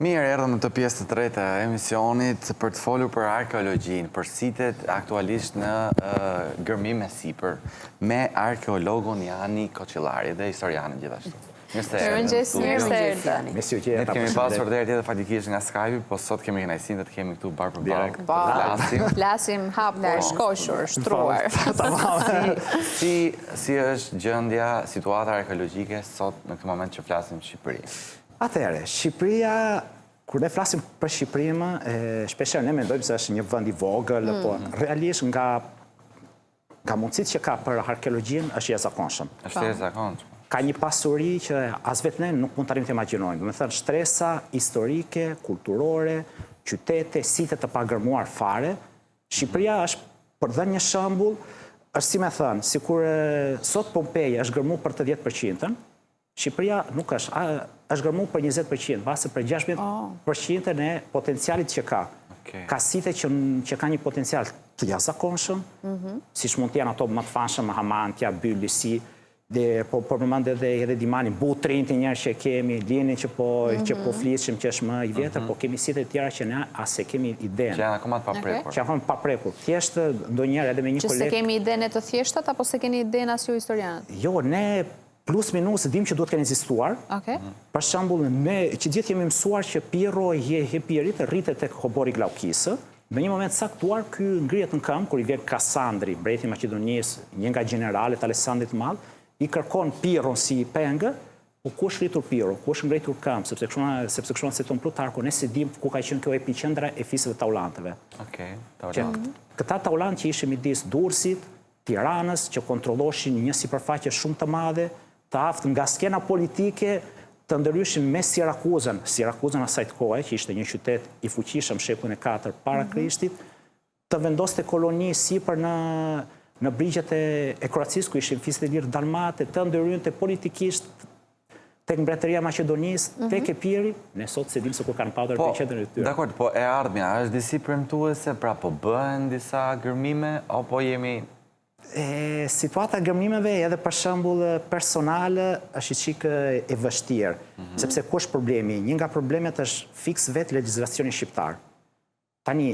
Mirë, erdhëm në të pjesë të tretë e emisionit për të folur për arkeologjinë, për sitet aktualisht në gërmime sipër, me arkeologun Jani Koçillari dhe historianin gjithashtu. Ne kemi pasur deri tjetër faktikisht nga Skype, po sot kemi kënaqësinë të kemi këtu bar për ballë. Flasim hapur, shkoshur, shtruar. Si është gjendja, situata arkeologjike sot në këtë moment që flasim Shqipëri? Atëherë, Shqipëria, kur ne flasim për Shqipërinë, shpeshherë ne mendojmë se është një vend i vogël, po realisht nga mundësitë që ka për arkeologjinë është jashtëzakonshëm. Është jashtëzakonshëm. Ka një pasuri që as vetë ne nuk mund të arrijmë të imagjinojmë. Do të thënë shtresa historike, kulturore, qytete, site të pagërmuar fare. Shqipëria është, për dhënë një shembull, është si më thënë, sikur sot Pompeja është gërmuar për të 10%-ën, Shqipëria nuk është gërmuar për 20%, base për 16% e potencialit që ka. Ka site që ka një potencial të jashtëzakonshëm, siç mund të jenë ato më të famshëm, Hamantja, Bylisi, po përmend edhe Dimani, Butrin të njerë që kemi, Lini që po flisim që është më i vjetër, po kemi site të tjera që ne as e kemi idenë. Që janë akoma të paprekur. Që janë paprekur. Thjeshtë ndonjëherë edhe me një kolegë. Që se kemi idenë të thjeshtat apo se keni idenë as ju historianët? Jo, ne plus minus dim që duhet kanë ekzistuar. Për shembull, ne që gjithë jemi mësuar që Pirro i Hepirit rritet tek Hobori Glaukisë. Në një moment saktuar, ky ngrihet në këmbë kur i vjen Kassandri, mbreti i Maqedonisë, një nga gjeneralet Alessandrit të Madh, i kërkon Pirron si pengë, po ku është rritur Pirro, ku është ngritur këmbë, sepse kështu aseton Plutarku, ne si dim ku ka qenë kjo epiqendra e fisëve taulantëve. Këta taulant që ishin midis Durrësit, Tiranës, që kontrolloshin një sipërfaqe shumë të madhe, të aftë nga skena politike, të ndërhyshin me Sirakuzën asaj kohe, që ishte një qytet i fuqishëm shekullin e 4 para Krishtit, të vendoste koloni sipër në brigjet e Kroacisë, ku ishin fisët e lirë dalmate, të ndërhynte politikisht tek mbretëria e Maqedonisë, tek Epiri, ne sot se dim se ku kanë patur epiqendrën e tyre. Dakor, po e ardhmja është disi premtuese, pra po bëhen disa gërmime, apo jemi... Situata e gërmimeve edhe për shembull personale është çik e vështirë, sepse ku është problemi? Një nga problemet është fiks vetë legjislacioni shqiptar. Tani,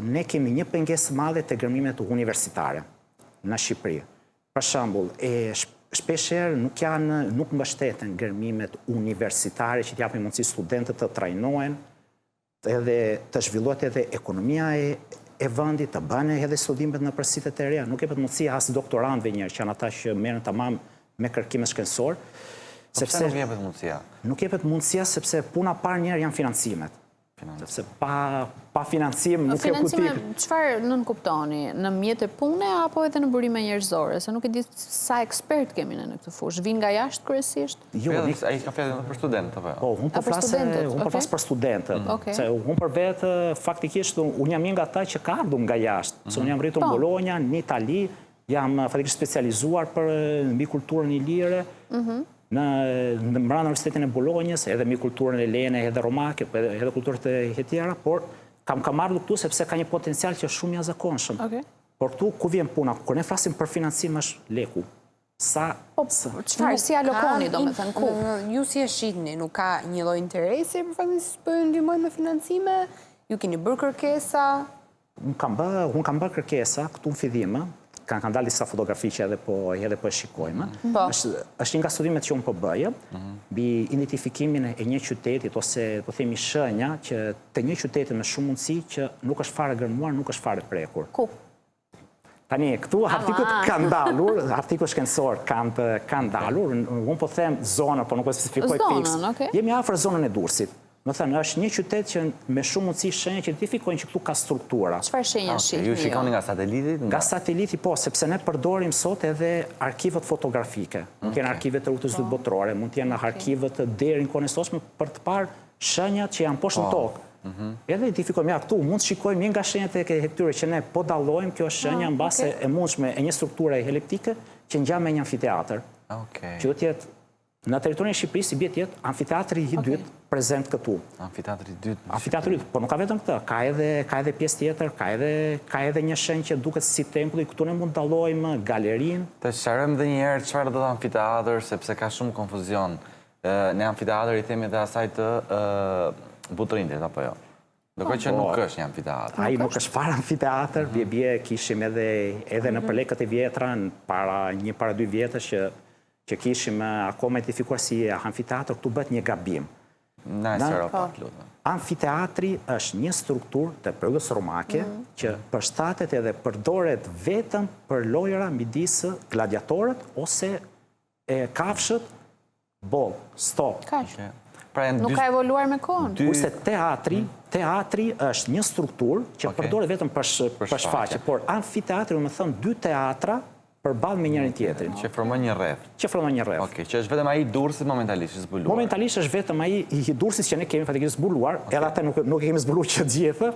ne kemi një pengesë madhe të gërmimet universitare në Shqipëri. Për shembull, shpeshherë nuk mbështeten gërmimet universitare që t'japin mundësi studentët të trajnohen, edhe të zhvillohet edhe ekonomia e vendit, të bëhen edhe studimet në sitet e reja. Nuk jepet mundësia as doktorantëve njerë, që janë ata që merren tamam me kërkime shkencor. Sepse nuk jepet mundësia? Nuk jepet mundësia sepse puna parë njerë janë financimet. Sepse pa financim nuk e kuptim. Financime, çfarë nën kuptoni? Në mjet e pune apo edhe në burime njerëzore? Se nuk e di sa ekspert kemi në këtë fushë. Vin nga jashtë kryesisht? Jo, ai ka fjalën për studentëve. Po, unë po flas për studentët. Se unë për vetë faktikisht unë jam një nga ata që ka ardhur nga jashtë. Se unë jam rritur në Bologna, në Itali, jam faktikisht specializuar për mbi kulturën ilire. Në brenda Universitetin e Bolognës, edhe mbi kulturën elene, edhe romake, edhe kulturët e tjera, por kam ardhur këtu sepse ka një potencial që është shumë i jashtëzakonshëm. Por këtu ku vjen puna? Kur ne flasim për financim është leku. Çfarë si alokoni, domethënë ku? Ju si e shihni, nuk ka një lloj interesi për faktin se po ndihmojnë me financime? Ju keni bërë kërkesa? Unë kam bërë kërkesa këtu në fillim. Kanë dalë disa fotografi që edhe po e shikojmë. Është një nga studimet që unë po bëjë, mbi identifikimin e një qytetit, ose po themi shenja, që të një qytetit me shumë mundësi që nuk është fare gërmuar, nuk është fare prekur. Ku? Tani, këtu artikut kanë dalur, artikut shkencor kanë dalur, unë po them zonën, po nuk po specifikoj fiks. Jemi afër zonën e Durrësit. Më thënë, është një qytet që me shumë mundësi shenja që identifikojnë që këtu ka struktura. Çfarë shenja shihni? Ju shikoni nga sateliti? Nga sateliti, po, sepse ne përdorim sot edhe arkivet fotografike. Mund të jenë arkivet të rrugës botërore, mund të jenë arkivet deri në kohën e sotshme për të parë shenjat që janë poshtë në tokë. Edhe identifikojmë, ja, këtu mund të shikojmë një nga shenjat e këtyre që ne po dallojmë, kjo është shenja mbase e mundshme e një strukture heliptike që ngjan me një amfiteatër. Që do të jetë në territorin e Shqipërisë, i bie të jetë amfiteatri i dytë prezent këtu. Amfiteatri i dytë. Amfiteatri i dytë, po nuk ka vetëm këtë, ka edhe pjesë tjetër, ka edhe një shenjë që duket si tempulli, këtu ne mund të dallojmë galerinë. Të sqarojmë edhe një herë çfarë do të amfiteatër, sepse ka shumë konfuzion. Ne amfiteatër i themi edhe asaj të Butrindit, apo jo? Ndërkohë që nuk është një amfiteatr. Ai nuk është fare amfiteatr, bie kishim edhe në përlekët e vjetra, para 2 vjetësh që kishim akoma identifikuar si amfiteatr, këtu bëhet një gabim. Amfiteatri është një strukturë të periudhës romake që përshtatet edhe përdoret vetëm për lojra midis gladiatorët ose kafshët, boll, stop. Nuk ka evoluar me kohën. Kurse teatri është një strukturë që përdoret vetëm për shfaqje, por amfiteatri më thënë 2 teatra përballë me njërin tjetrin. Që formon një rreth. Okej, që është vetëm ai Durrësit momentalisht i zbuluar. Momentalisht është vetëm ai i Durrësit që ne kemi fatikisht zbuluar, edhe atë nuk e kemi zbuluar që gjithë,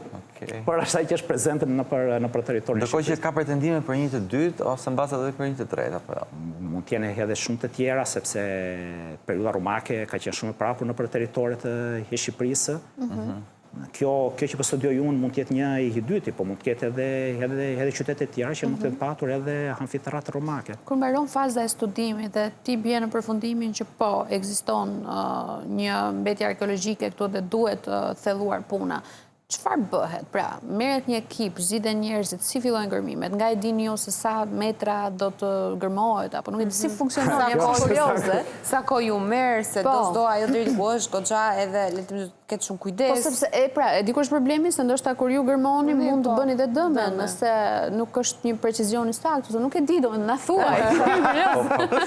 por është ai që është prezente në për territorin. Ndërkohë që ka pretendime për një të dytë ose mbas edhe për një të tretë apo jo? Mund të jenë edhe shumë të tjera sepse periudha romake ka qenë shumë e prapur në për territoret e Shqipërisë. Kjo që po studioj unë mund të jetë një i dyti, po mund të ketë edhe qytete tjera që mund të patur edhe amfiteatrë romake. Kur mbaron faza e studimit dhe ti bie në përfundimin që po ekziston një mbetje arkeologjike këtu dhe duhet thelluar puna, çfarë bëhet? Pra, merret një ekip, zgjidhen njerëzit, si fillojnë gërmimet? Nga e dini ju se sa metra do të gërmohet apo nuk e di si funksionon, jam kurioze. Sa kohë ju merr, se do ajo deri ku është goxha edhe le të ketë shumë kujdes. Po sepse e di ku është problemi, se ndoshta kur ju gërmoni mund të bëni dhe dëme, nëse nuk është një precizion i saktë, nuk e di, do na thuaj.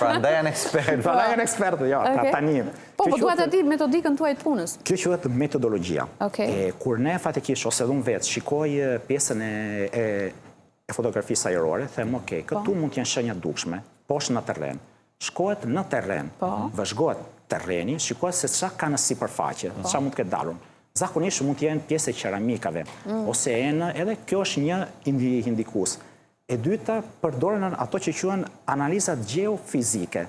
Prandaj janë ekspertë. Jo, tani. Po dua ta di metodikën tuaj të punës. Kjo quhet metodologjia. Kur ne fatikisht ose unë vetë shikoj pjesën e fotografisë ajrore, them këtu mund të jenë shenja dukshme, poshtë në terren. Shkohet në terren, vëzhgohet terreni, shikohet se çka ka në sipërfaqe, çka mund të ketë dalur. Zakonisht mund të jenë pjesë e qeramikave ose enë, edhe kjo është një indikues. E dyta, përdoren ato që quhen analizat geofizike.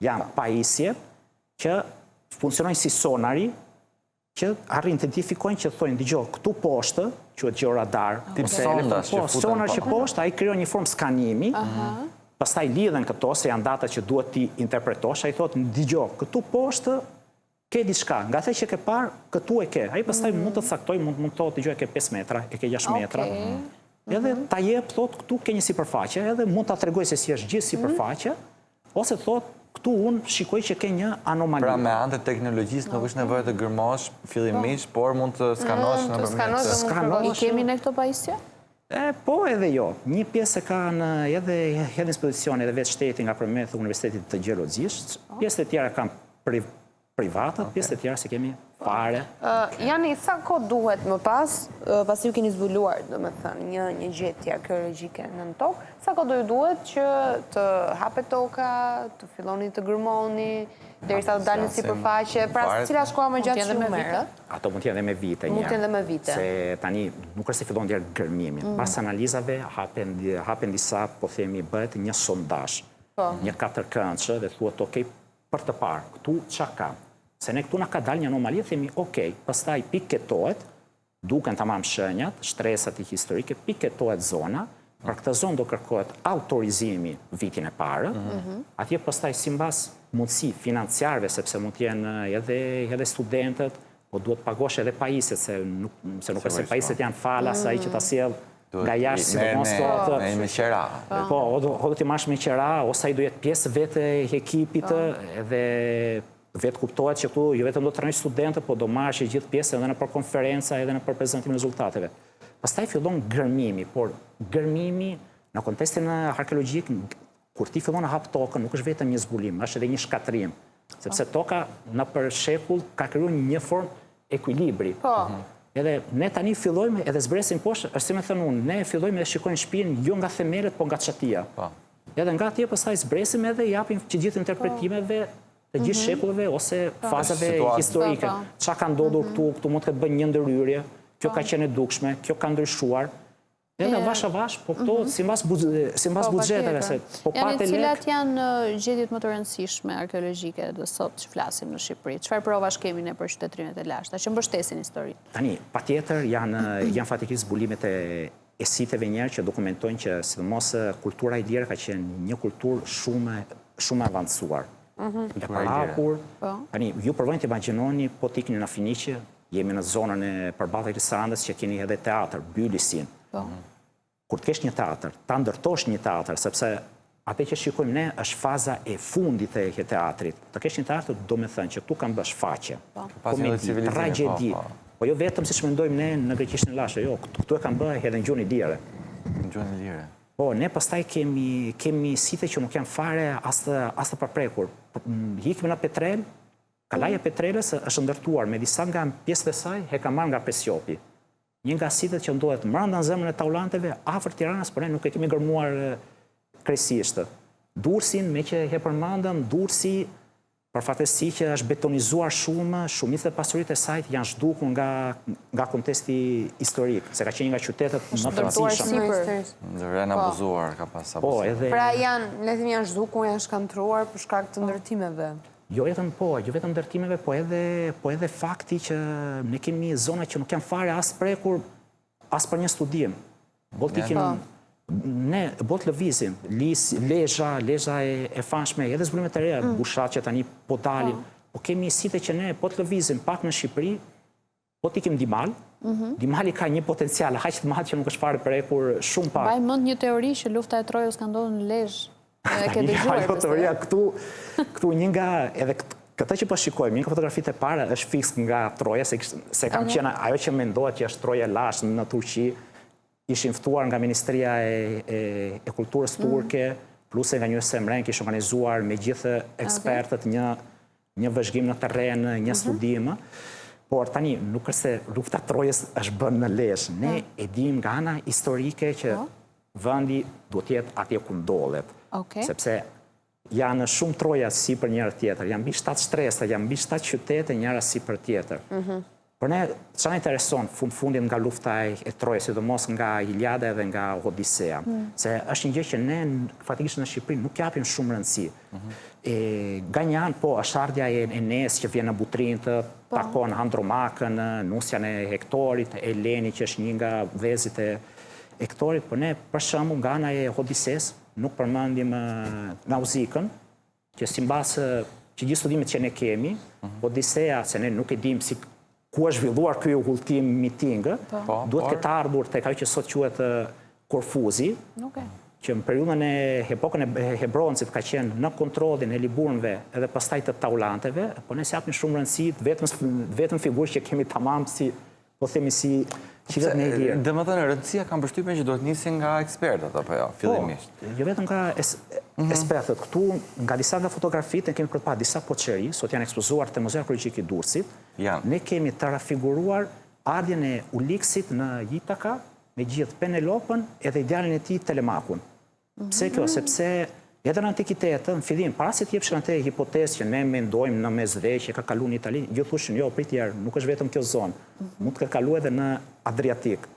Janë pajisje që funksionojnë si sonari, që arrin të identifikojnë që thonë, dëgjoj, këtu poshtë, quhet georadar, sonar që poshtë, ai krijon një formë skanimi, pastaj lidhen këto se janë data që duhet ti interpretosh, ai thotë, dëgjoj, këtu poshtë ke diçka, nga the që ke parë, këtu e ke. Ai pastaj mund të caktoj, mund të thotë, dëgjoj, ke 5 metra, e ke 6 metra. Edhe ta jep, thotë, këtu ke një sipërfaqe, edhe mund ta tregoj se si është gjithë sipërfaqe, ose thotë, këtu unë shikoj që ke një anomali. Pra me anë të teknologjisë nuk është nevojë të gërmosh fillimisht, por mund të skanosh nëpërmjet. I kemi ne këto pajisje? Po edhe jo. Një pjesë ka edhe ekspozicion edhe vetë shteti nga përmjet Universitetit të Gjeologjisë, pjesët e tjera kanë private, pjesët e tjera se kemi fare. Jani, sa kohë duhet më pasi ju keni zbuluar, domethënë, një gjetje arkeologjike në tokë, sa kohë do ju duhet që të hapet toka, të filloni të gërmoni, derisa të dalin sipërfaqe, pra cila është koha më gjatë që ju merr? Ato mund të jenë edhe me vite. Mund të jenë edhe me vite. Se tani nuk është se fillon deri gërmimin. Pas analizave hapen disa, po themi, bëhet një sondazh, një katërkëndshë dhe thuhet, "Ok, për të parë, këtu çka ka?" Se ne këtu na ka dalë një anomali, themi, "Ok, pastaj piketohet, duken tamam shenjat, shtresat historike, piketohet zona." Për këtë zonë do kërkohet autorizimi vitin e parë, atje pastaj simbas mundësi financiarve, sepse mund të jenë edhe studentët, po duhet pagosh edhe pajisjet, se nuk është se pajisjet janë falas, ai që ta sjell nga jashtë, sidomos thotë. Me qera. Po, o do t'i marrësh me qera, ose ai do jetë pjesë vete e ekipit, edhe vetë kuptohet që këtu jo vetëm do të trajnosh studentët, po do marrësh gjithë pjesë edhe në për konferenca, edhe në për prezantimin e rezultateve. Pastaj fillon gërmimi, por gërmimi në kontekstin arkeologjik, kur ti fillon të hap tokën, nuk është vetëm një zbulim, është edhe një shkatrim, sepse toka në për shekull ka krijuar një formë ekuilibri. Edhe ne tani fillojmë edhe zbresim poshtë, është si më thënë unë, ne fillojmë edhe shikojmë shtëpinë jo nga themelet, po nga çatia. Edhe nga atje pastaj zbresim edhe japim që gjithë interpretimeve të gjithë shekulleve ose fazave historike. Çka ka ndodhur këtu mund të ketë bënë një ndërhyrje, kjo ka qenë e dukshme, kjo ka ndryshuar. Edhe vash, po këto simbas buxheteve, se po patë lek. Cilat janë gjetjet më të rëndësishme arkeologjike dhe sot që flasim në Shqipëri? Çfarë provash kemi ne për qytetrimet e lashta që mbështesin historinë? Tani, patjetër janë fatikisht zbulimet e siteve njerë që dokumentojnë që sidomos kultura e lirë ka qenë një kulturë shumë avancuar. E parahapur, tani, ju provojnë të imagjinoni po t'ikni në Finiqe, jemi në zonën e përballë të Sarandës që keni edhe teatr, Bylisin. Kur të kesh një teatr, ta ndërtosh një teatr, sepse atë që shikojmë ne është faza e fundit e teatrit. Të kesh një teatr do me thënë që këtu kanë bësh faqe, komedi, tragjedi, po jo vetëm si shmendojmë ne në greqishtën e lashtë, jo, këtu e kanë bërë edhe në gjuhën e lire. Në gjuhën e lire. Po, ne pastaj kemi site që nuk janë fare as të përprekur. Hikim në Petrel, Kalaja Petrelës është ndërtuar me disa nga pjesët e saj, e ka marrë nga Presiopi. Një nga sitet që ndodhet mbranda në zemrën e taulanteve, afër Tiranës, por ne nuk e kemi gërmuar krejtësisht. Durrësin, me që e përmendëm, Durrësi, për fatësi që është betonizuar shumë, shumica e pasuritë e saj janë zhdukur nga kontesti historik, se ka qenë nga qytetet më të rëndësishëm. Janë abuzuar, ka pas abuzuar. Pra janë zhdukur, janë shkantruar për shkak të ndërtimeve. Jo vetëm ndërtimeve, po edhe fakti që ne kemi zona që nuk janë fare as prekur, as për një studim. Ne bot lëvizim, lezha e fanshme, edhe zbulimet e reja, bushat që tani po dalin, po kemi site që ne po të lëvizim pak në Shqipëri, po t'ikim Dimal, Dimali ka një potencial, haq të madh që nuk është fare prekur shumë pak. Mbaj mend një teori që lufta e Trojës ka ndodhur në Lezhë. Ajo teoria këtu një nga, edhe këtë që po shikojmë, një nga fotografitë e para është fiks nga Troja, se kam qenë ajo që mendohet që është Troja lash në Turqi, ishin ftuar nga Ministria e Kulturës turke, plus e nga një Semren, kishë organizuar me gjithë ekspertët një vëzhgim në terren, një studim, por tani nuk është se lufta Trojës është bën në Lezhë. Ne e dim nga ana historike që vendi duhet jetë atje ku ndodhet. Sepse janë shumë troja si për njërë tjetër, janë mbi 7 shtresa, janë mbi 7 qytete njëra si për tjetër. Për ne, që në intereson fundin nga lufta e Trojës, sidomos nga Iliada dhe nga Odisea, se është një gjë që ne fatikisht në Shqipëri nuk japim shumë rëndësi. Nga një anë, po, është ardhja e Enes që vjen në Butrin të takon Andromakën, nusjan e Hektorit, Eleni që është një nga vezit e Hektorit, për ne, për shembull, nga ana e Odises, nuk përmendim Nauzikën, që si mbasë që gjithë studimet që ne kemi, Odisea, se ne nuk e dim si ku është zhvilluar ky ultim meeting, duhet këtë ardhur tek ajo që sot quhet Korfuzi, që në periudhën e epokën e Hebroncit ka qenë në kontrollin e liburëve edhe pastaj të taulanteve, po ne japim shumë rëndësi vetëm figurë që kemi tamam si, po themi si qivet me lirë. Dhe më thënë, rëndësia kam përshtypjen që duhet nisi nga ekspertët, apo jo, fillimisht? Jo vetëm nga ekspertët. Këtu, nga disa nga fotografitë, ne kemi përpara disa poçeri, sot janë ekspozuar te Muzeu Arkeologjik i Durrësit. Ne kemi të rafiguruar ardhjen e Uliksit në Itaka, me gjithë Penelopën edhe idealin e tij Telemakun. Pse kjo? Sepse edhe në antikitetë, në fillim, para se të jepshin atë hipotezë që ne mendojmë në Mesdhej që ka kaluar në Itali, ju thoshin, jo, pritjer, nuk është vetëm kjo zonë, mund të kaluar edhe në Adriatik.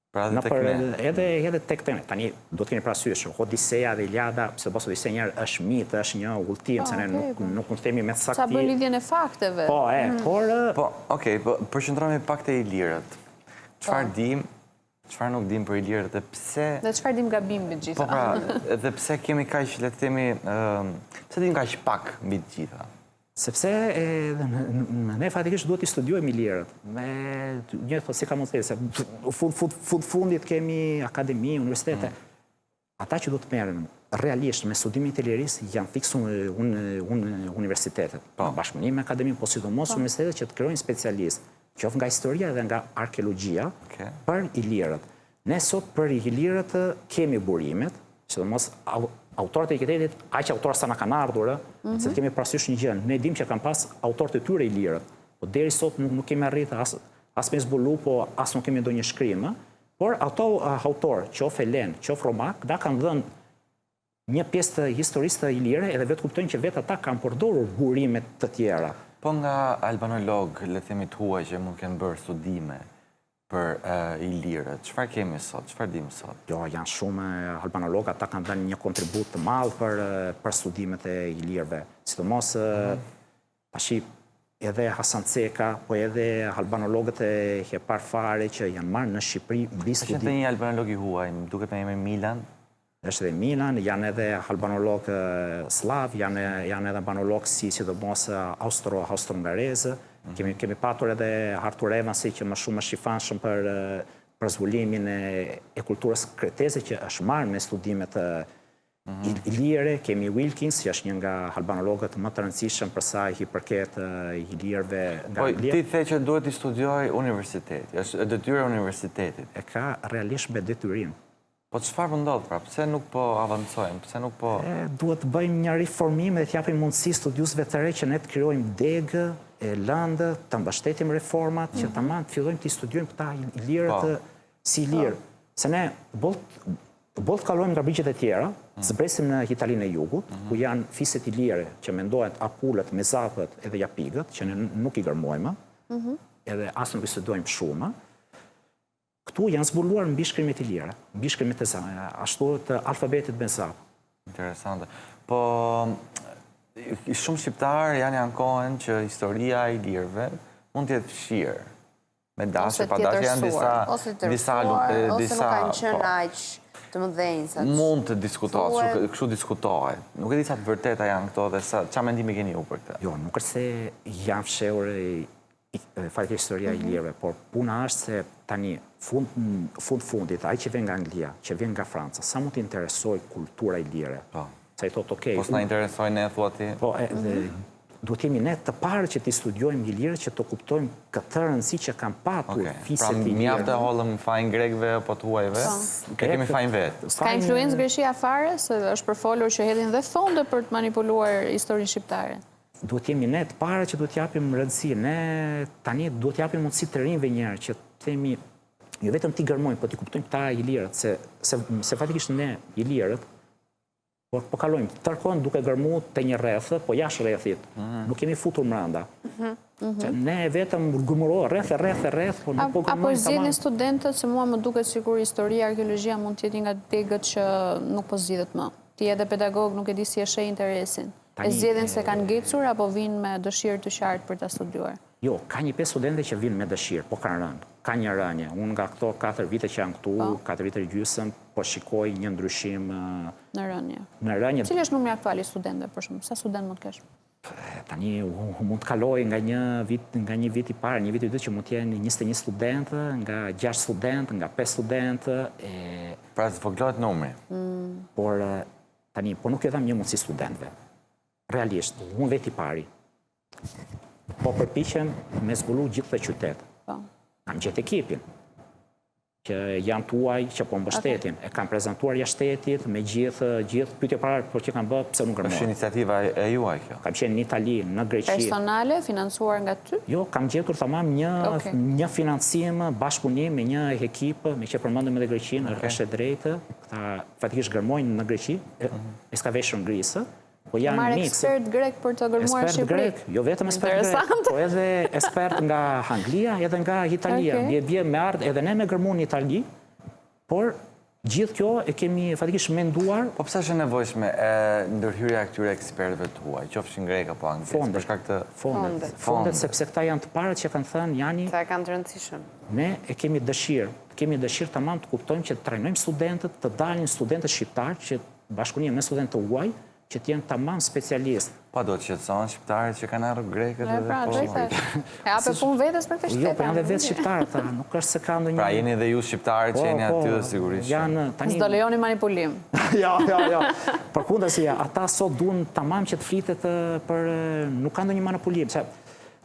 Pra edhe tek ne. Tani do të keni parasysh, Odisea dhe Iliada, sepse pas Odisea njerë është mit, është një ultim, se ne nuk mund të themi me sakti. Sa bën lidhjen e fakteve. Po, okej, përqendrohemi pak te Ilirët. Çfarë dim? Çfarë nuk dim për Ilirët dhe pse... Dhe çfarë dim nga bimbi të gjitha? Po pra, dhe pse kemi kaq, le të themi, pse dim kaq pak mbi të gjitha? Sepse ne fatikisht duhet i studiojmë Ilirët. Një thotë si ka mund të thënë, se fundit kemi akademi, universitete. Ata që do të merren realisht me studimin e Ilirisë janë fiksu universitetet. Bashkëpunim me akademinë, po sidomos universitetet që të krijojnë specialistë, qoftë nga historia dhe nga arkeologjia, për Ilirët. Ne sot për Ilirët kemi burimet, sidomos autorët e qytetit, aq autorë sa na kanë ardhur, se të kemi parasysh një gjë, ne dim që kanë pas autorët e tyre Ilirët, po deri sot nuk kemi arritur as me zbulu, po as nuk kemi ndonjë shkrim, por ato autorë, qoftë helen, qoftë romak, da kanë dhënë një pjesë të historisë të Ilire edhe vetë kuptojnë që vetë ata kanë përdorur burimet të tjera. Po nga albanolog, le themi të huaj që mund kanë bërë studime për Ilirët, çfarë kemi sot, çfarë dim sot? Jo, janë shumë albanolog, ata kanë dhënë një kontribut të madh për studimet e Ilirëve. Sidomos tash edhe Hasan Ceka, po edhe albanologët e hepar fare që janë marrë në Shqipëri mbi studim. Është një albanolog i huaj, duket me emrin Milan. është edhe Milan, janë edhe albanolog slav, janë edhe albanolog sidomos austro-hungarezë. Kemi patur edhe Artur Evansi që më shumë është i famshëm për zbulimin e kulturës kreteze që është marrë me studimet ilire. Kemi Wilkins, që është një nga albanologët më të rëndësishëm për sa i përket ilirëve nga Anglia. Ti the që duhet i studioj universiteti, është detyra e universitetit. E ka realisht me detyrim. Po çfarë ndodh pra? Pse nuk po avancojmë? Pse nuk po... Duhet të bëjmë një riformim dhe t'japim mundësi studiusve të re që ne të krijojmë degë, e lëndë, të mbështetim reformat, që tamam të fillojmë të studiojmë këta ilirët si ilirë. Se ne boll të kalojmë nga brigjet e tjera, zbresim në Italinë e Jugut, ku janë fiset ilire që mendohet apulët, mezapët edhe japigët, që ne nuk i gërmojmë, edhe as nuk i studiojmë shumë. Këtu janë zbuluar mbi shkrimet ilire, mbi shkrimet e ashtu të alfabetit mezap. Interesante. Po, shumë shqiptarë janë ankohen që historia e ilirëve mund t'jetë fshirë. Me dashje, pa dashje janë ose nuk kanë qenë aq të mëdhenj. Mund të diskutohet, kështu diskutohet. Nuk e di sa të vërteta janë këto dhe çfarë mendimi keni ju për këtë? Jo, nuk është se janë fshehur fakt historia e ilirëve, por puna është se tani fundit, ai që vjen nga Anglia, që vjen nga Franca, sa mund të interesoj kultura ilire? Sa i thotë, okej. Po s'na interesoj ne, thua ti? Po, duhet jemi ne të parë që t'i studiojmë ilire, që të kuptojmë këtë rëndësi që kanë patur fiset ilire. Pra mjaftë e hollëm fajin grekëve apo të huajve? E kemi fajin vetë. Ka influencë Greqia fare, se është përfolur që hedhin dhe fonde për të manipuluar historinë shqiptare? Duhet jemi ne të parë që duhet japim rëndësi. Ne tani duhet japim mundësi të rinjve njerë që themi, jo vetëm ti gërmojmë, po ti kuptojmë këta ilirët, se fatikisht ne ilirët, po kalojmë tërkohën duke gërmu të një rrethë, po jashtë rrethit, nuk kemi futur mranda. Ne vetëm gërmuro rreth, po nuk po gërmojmë. Apo zgjidhin studentët, se mua më duket sikur historia, arkeologjia mund të jetë nga degët që nuk po zgjidhet më. Ti edhe pedagog nuk e di si e sheh interesin. E zgjedhin se kanë ngecur apo vinë me dëshirë të qartë për ta studiuar? Jo, ka një 5 studente që vinë me dëshirë, po kanë rënë. Ka një rënje. Unë nga këto 4 vite që janë këtu, 4 vite gjysmë, po shikoj një ndryshim në rënje. Në rënje. Cili është numri aktual i studentëve për shembull? Sa student mund të kesh? Tani mund të kaloj nga një vit i parë, një vit i dytë që mund të jenë 21 studentë, nga 6 studentë, nga 5 studentë. Pra zvoglohet numri. Por tani, po nuk e dham një mundësi studentëve. Realisht, unë veti pari, po përpiqem me zbulu gjithë të qytetë. Kam gjetë ekipin, që janë tuaj, që po mbështetin. E kam prezentuar jashtë shtetit, me gjithë pyetje parë, por që kam bërë, pse nuk gërmojnë. Është iniciativa e juaj kjo? Kam qenë në Itali, në Greqi. Personale, financuar nga ty? Jo, kam gjetur tamam një financim, bashkëpunim me një ekip, me që përmendëm edhe Greqinë, është e drejtë, këta fatikisht gërmojnë në Greqi, Excavation Greece. Marrë ekspert grek për të gërmuar Shqipëri? Ekspert grek, jo vetëm ekspert grek, po edhe ekspert nga Anglia edhe nga Italia. Bje me ardhë edhe ne me gërmu në Itali, por gjithë kjo e kemi fatikisht menduar. Po pëse është nevojshme ndërhyrja e këtyre ekspertëve të huaj, qofshin grek apo anglisht? Fondet, sepse këta janë të parët që kanë thënë, Jani, këta kanë të rëndësishëm. Ne e kemi dëshirë tamam të kuptojmë që të trajnojmë studentët, të dalin studentët shqiptarë, që bashkëpunim me studentët të huaj, që t'jenë tamam specialist. Pa do të qetëson shqiptarët që kanë ardhur grekët edhe po. E ape punë vetës për të shtetë. Jo, po janë dhe vetë shqiptarët, nuk është se ka ndonjë. Pra jeni dhe ju shqiptarët që jeni aty dhe sigurisht. S'do lejoni manipulim. Jo. Përkundërsi, ata sot duan tamam që të flitet për nuk ka ndonjë manipulim.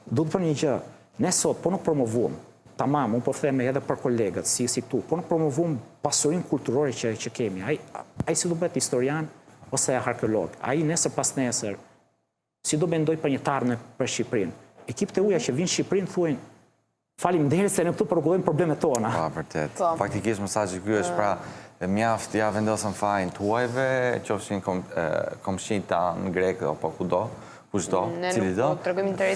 Duhet për një gjë, ne sot po nuk promovuam. Tamam, unë po theme edhe për kolegët, si këtu, po nuk promovuam pasurinë kulturore që kemi. Ai si do bëhet historian ose arkeolog. Ai nesër pas nesër, si do mendoj për një tarme për Shqipërinë. Ekipët e uja që vinë Shqipërinë thuajnë, faleminderit se ne këtu përgollojmë problemet tona. Po, vërtet. Faktikisht mesazhi ky është pra mjaft ja vendosën fajin tuajve, qofshin komshinjt tanë grekë apo kushdo, cili do.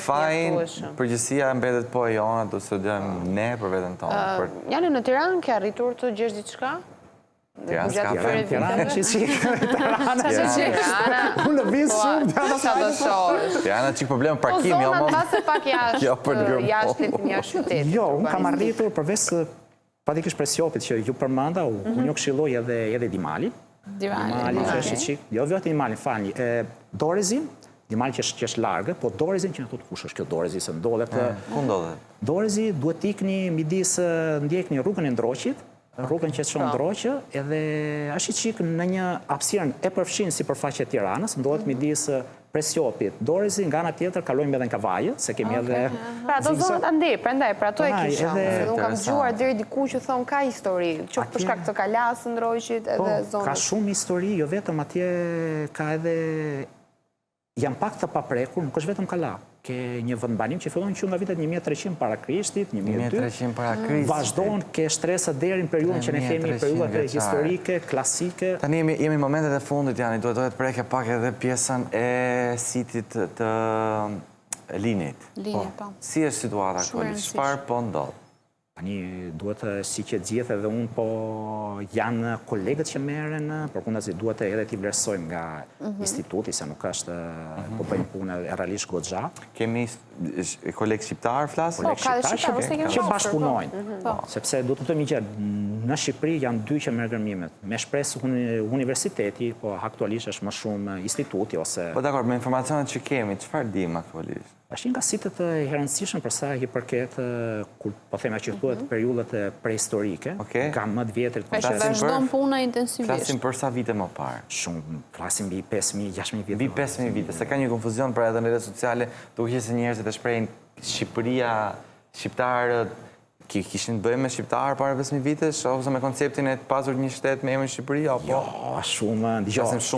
Fajin, përgjësia mbetet po e jona, do të studiojmë ne për veten tonë. Janë në Tiranë ke arritur të gjesh diçka? Tirana që unë në visë shumë Tirana që problemë parkimi po zonat base pak jashtë qytetit. Jo, unë kam arritur përveç patikisht për Sjopit që ju përmanda, unë ju këshilloj edhe Dimali, Dimali që është qik, jo vetë Dimali, falni. Dorezin, Dimali që është largë, po Dorezin që në thotë kush është kjo Dorezi, se ndodhet... Ku ndodhet? Dorezi duhet t'ikni midis ndjekni rrugën e Ndroqit, rrugën që të shonë Ndroqë, edhe është qik në një hapësirën e përfshin si përfaqe e Tiranës, ndodhet midis Presjopit, Dorezi, nga ana tjetër kalojmë edhe në Kavajë, se kemi edhe... Pra, do zonët ande, prandaj, pra to e kisha. Unë kam dëgjuar deri diku që thonë ka histori, qoftë për shkak të kalasë Ndroqit edhe zonët. Ka shumë histori, jo vetëm atje ka edhe... Jam pak të paprekur, nuk është vetëm kala. Ke një vendbanim që fillon që nga vitet 1300 para Krishtit, 1300 para Krishtit. Vazhdojnë ke shtresat deri në periudhën që ne themi periudhat historike, klasike. Tani jemi momentet e fundit, Jani, duhet preke pak edhe pjesën e sitit të Linit. Linit, po. Si është situata aktualisht? Çfarë po ndodh? Tani duhet si që gjithë edhe unë, po janë kolegët që merren, por kundazi duhet edhe t'i vlerësojmë nga instituti, se nuk është po bëjmë punë realisht goxha. Kemi kolegë shqiptar flasë? Kolegë shqiptar që bashkëpunojnë. Sepse duhet të themi që në Shqipëri janë dy që merr gërmimet. Me shpresë universiteti, po aktualisht është më shumë instituti ose... Po dakor, me informacionet që kemi, çfarë dim aktualisht? Është nga sitet e rëndësishme për sa i përket, kur po thema që thuhet periudhat prehistorike, ka më të vjetrit. Që vazhdon puna intensivisht. Flasim për sa vite më parë? Shumë, flasim mbi 5.000, 6.000 vite. Mbi 5.000 vite, se ka një konfuzion për edhe në rrjetet sociale, duke qenë se njerëzit e shprehin Shqipëria, shqiptarët, kishin bëjmë me shqiptarë para 5.000 vitesh, ose me konceptin e të pasur një shtet me emrin Shqipëri, apo? Jo, shumë,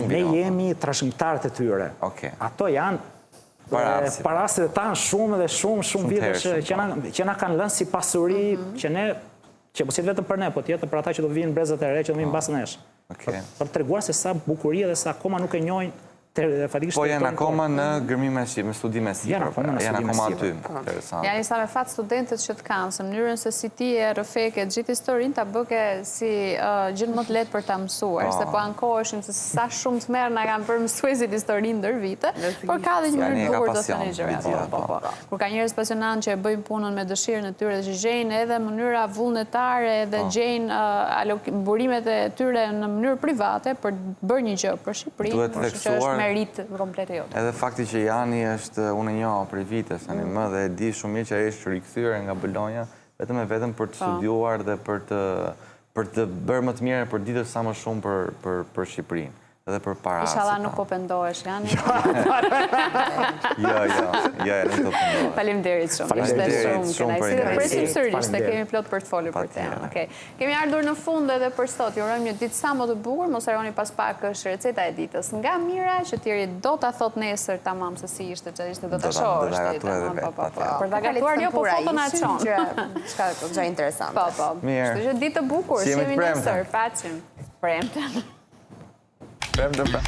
ne jemi trashëgimtarët e tyre. Ato janë parastet e tanë shumë dhe shumë vite që na kanë lënë si pasuri që mos jetë vetëm për ne, po tjetë për ata që do vinë brezat e re, që do vinë bas nesh. Për të treguar se sa bukuria dhe sa akoma nuk e njohin. Po janë akoma në gërmime me studime si, janë akoma aty. Janë sa me fat studentët që të kanë, se mënyrën se si ti e rëfeke gjithë historinë, ta bëke si gjithë më të letë për ta mësuar, se po ankoheshim se sa shumë të merë nga kanë për mësuesit historinë ndër vite, por ka dhe një mënyrë bukur të thënë gjëra. Kur ka njerëz pasionanë që e bëjnë punën me dëshirën e tyre dhe që gjejnë edhe mënyra vullnetare dhe gjejnë burimet e tyre në mënyrë private për bërë një gjë për Shqipërinë, meritë komplete jote. Edhe fakti që Jani është unë e njoh për vitesh tani më dhe e di shumë mirë që ai është rikthyer nga Bologna vetëm për të studiuar dhe për të bërë më të mirë për ditët sa më shumë për Shqipërinë. Edhe për para. Inshallah nuk po pendohesh, Jani. Jo, nuk do pendohesh. Faleminderit shumë. Faleminderit shumë për ne. Presim sërish, te kemi plot për të folur për temën. Kemi ardhur në fund edhe për sot. Ju urojmë një ditë sa më të bukur. Mos harroni pas pak është receta e ditës nga Mira, që Tiri do ta thot nesër tamam se si ishte, çfarë ishte do ta shohësh. Për ta gatuar jo po foto na çon. Çka gjë interesante. Po. Kështu që ditë e bukur, jemi nesër, paqim. Premten. Premten.